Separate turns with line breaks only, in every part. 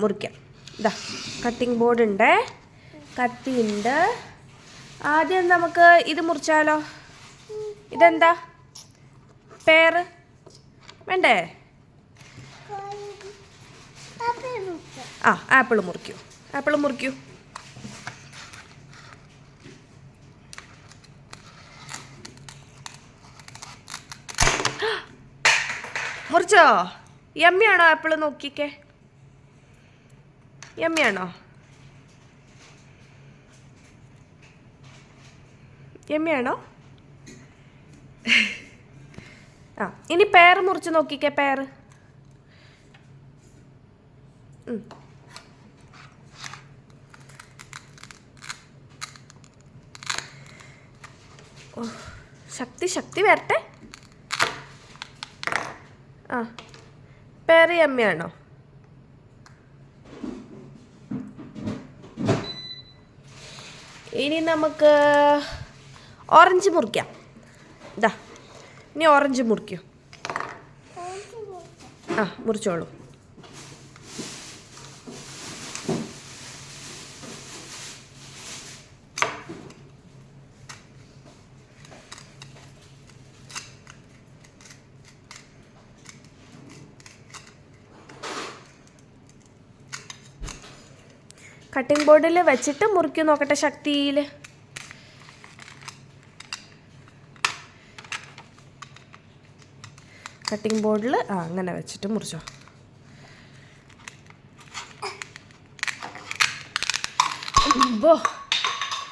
മുറിക്കാം. ഇതാ cutting board ഉണ്ട്, കത്തിയുണ്ട്. ആദ്യം നമുക്ക് ഇത് മുറിച്ചാലോ? ഇതെന്താ പേര് വേണ്ടേ? ആപ്പിൾ മുറിക്കൂ, ആപ്പിൾ മുറിക്കൂ. മുറിച്ചോ? യമ്മിയാണോ ആപ്പിൾ? നോക്കിക്കേ, യമ്മിയാണോ? യമ്മിയാണോ? ഇനി പേര് മുറിച്ച് നോക്കിക്കേ, പേര്. ശക്തി വരട്ടെ. പേര് യമ്മിയാണോ? ഇനി നമുക്ക് ഓറഞ്ച് മുറിക്കാം. ഇതാ, ഇനി ഓറഞ്ച് മുറിക്കൂ. മുറിച്ചോളൂ. കട്ടിംഗ് ബോർഡിൽ വെച്ചിട്ട് മുറിക്കൂ, നോക്കട്ടെ ശക്തിയിൽ. കട്ടിംഗ് ബോർഡിൽ അങ്ങനെ വെച്ചിട്ട് മുറിച്ചോ.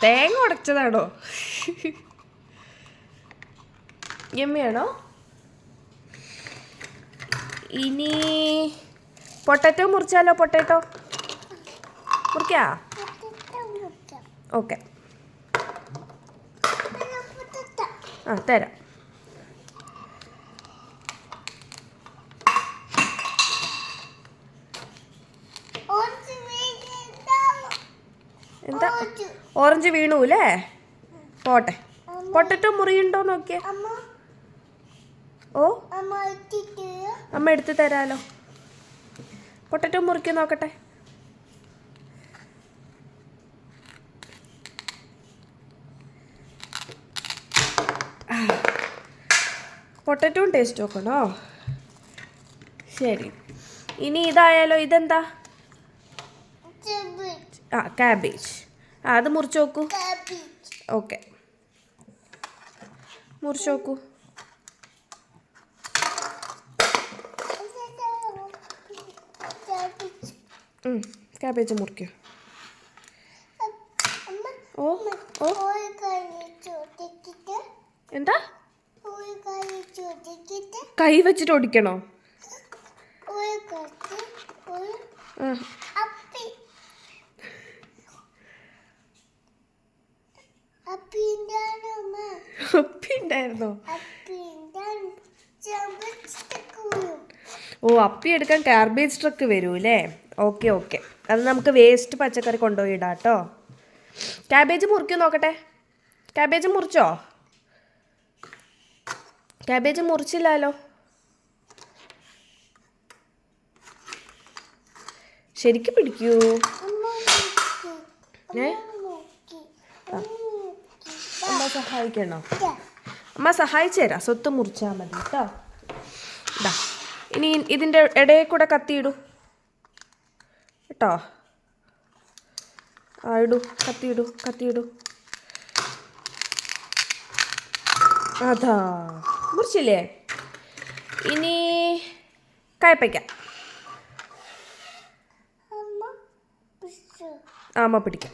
തേങ്ങ ഉടച്ചതാണോ? യമ്മിയാണോ? ഇനി പൊട്ടാറ്റോ മുറിച്ചാലോ? പൊട്ടാറ്റോ മുറിക്കാ? ഓക്കെ, തരാം. എന്താ? ഓറഞ്ച് വീണൂല്ലേ? പോട്ടെ. പൊട്ടറ്റോ മുറിയുണ്ടോ നോക്കിയേ. അമ്മ എടുത്ത് തരാലോ. പൊട്ടറ്റോ മുറിക്കൂ, നോക്കട്ടെ. പൊട്ടറ്റോയും ടേസ്റ്റ് നോക്കണോ? ശരി. ഇനി ഇതായാലോ? ഇതെന്താ? കാബേജ്. അത് മുറിച്ച് നോക്കൂ. ഓക്കെ, മുറിച്ച് നോക്കൂ. കാബേജ് മുറിക്കൂ. എന്താ? കൈ വെച്ചിട്ട് ഓടിക്കണോ? അപ്പിണ്ടായിരുന്നോ? അപ്പി എടുക്കാൻ കാർബേജ് ട്രക്ക് വരൂല്ലേ? ഓക്കെ, അത് നമുക്ക് വേസ്റ്റ് പച്ചക്കറി കൊണ്ടുപോയി ഇടാം കേട്ടോ. കാബേജ് മുറിക്കൂ, നോക്കട്ടെ. കാബേജ് മുറിച്ചോ? കാബേജ് മുറിച്ചില്ലല്ലോ. ശരിക്കും പിടിക്കൂ. അമ്മ സഹായിക്കണോ? അമ്മ സഹായിച്ചു തരാം. സ്വത്ത് മുറിച്ചാൽ മതി കേട്ടോ. ഇനി ഇതിൻ്റെ ഇടയിൽ കൂടെ കത്തിയിടൂ കേട്ടോ. ഇടൂ, കത്തിയിടൂ. അതാ, മുറിച്ചില്ലേ? ഇനി കയ്പ്പയ്ക്ക. അമ്മ പിടിക്കാം.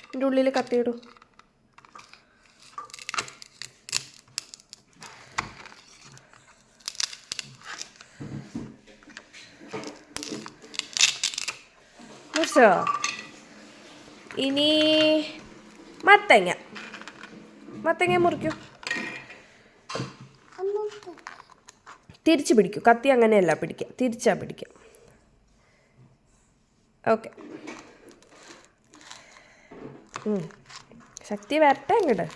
ഇതിൻ്റെ ഉള്ളിൽ കത്തിയിടൂ. മുറിച്ചോ? ഇനി മത്തങ്ങ മുറിക്കൂ. തിരിച്ച് പിടിക്കൂ. കത്തി അങ്ങനെയല്ല പിടിക്കുക, തിരിച്ചാ പിടിക്കുക. ഓക്കെ, ശക്തി വരട്ടെ ഇങ്ങോട്ട്.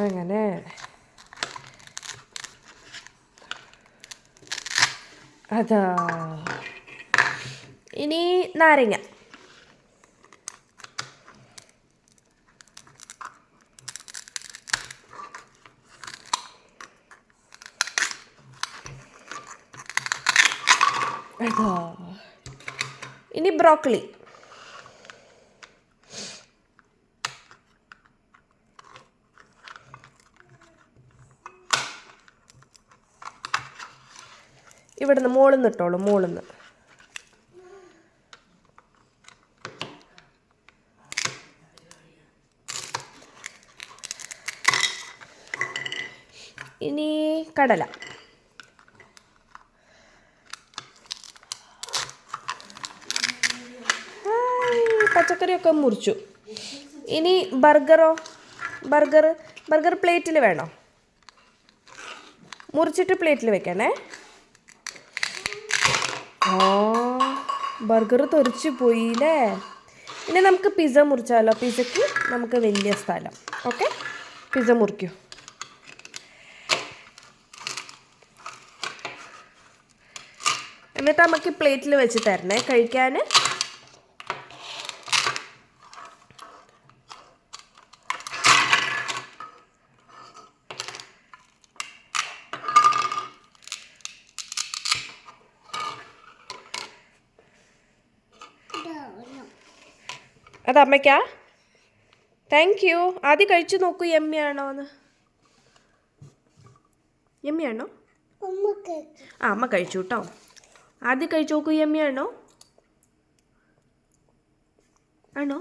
അങ്ങനെ അതാ. ഇനി നാരങ്ങ. അതാ. ഇനി ബ്രോക്കലി. ഇവിടുന്ന് മോളിന്ന് ഇട്ടോളൂ, മോളിന്ന്. ഇനി കടല. പച്ചക്കറിയൊക്കെ മുറിച്ചു. ഇനി ബർഗറോ? ബർഗർ പ്ലേറ്റിൽ വേണോ? മുറിച്ചിട്ട് പ്ലേറ്റിൽ വെക്കണേ. ബർഗർ തെറിച്ച് പോയില്ലേ. ഇനി നമുക്ക് പിസ്സ മുറിച്ചാലോ? പിസ്സയ്ക്ക് നമുക്ക് വലിയ സ്ഥലം. ഓക്കെ, പിസ്സ മുറിക്കൂ. എന്നിട്ട് നമുക്ക് പ്ലേറ്റിൽ വെച്ച് തരണേ കഴിക്കാൻ. അത് അമ്മയ്ക്കാ? Thank you. ആദ്യം കഴിച്ചു നോക്കൂ, യമ്മിയാണോ എന്ന്. യമ്മിയാണോ? ആ, അമ്മ കഴിച്ചു കേട്ടോ. ആദ്യം കഴിച്ചു നോക്കൂ, യമ്മിയാണോ? ആണോ?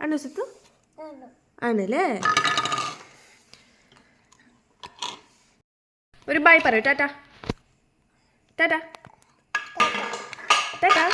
ആണോ സിത്തു? ആണല്ലേ. ഒരു ബൈ പറയൂ. ടാറ്റാ. ടാറ്റാ. ടാറ്റാ.